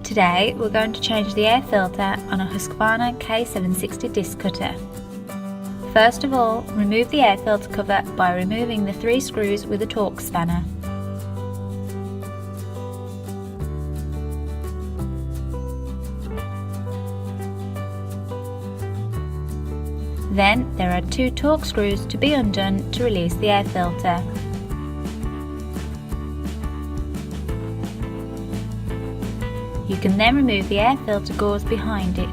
Today we're going to change the air filter on a Husqvarna K760 Disc Cutter. First of all, remove the air filter cover by removing the 3 screws with a torx spanner. Then there are 2 torx screws to be undone to release the air filter. You can then remove the air filter gauze behind it.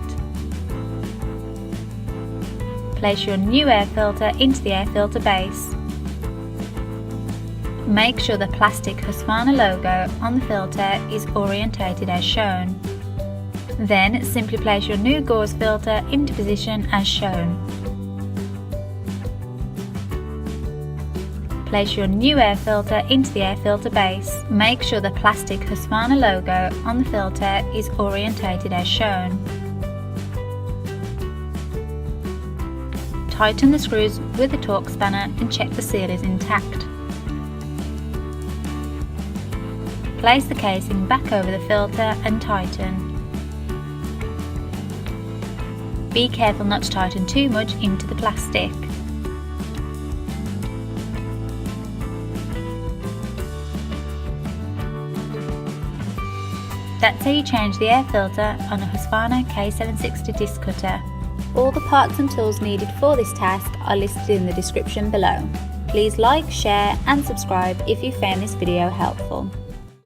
Place your new air filter into the air filter base. Make sure the plastic Husqvarna logo on the filter is orientated as shown. Then simply place your new gauze filter into position as shown. Place your new air filter into the air filter base. Make sure the plastic Husqvarna logo on the filter is orientated as shown. Tighten the screws with a torx spanner and check the seal is intact. Place the casing back over the filter and tighten. Be careful not to tighten too much into the plastic. That's how you change the air filter on a Husqvarna K760 Disc Cutter. All the parts and tools needed for this task are listed in the description below. Please like, share and subscribe if you found this video helpful.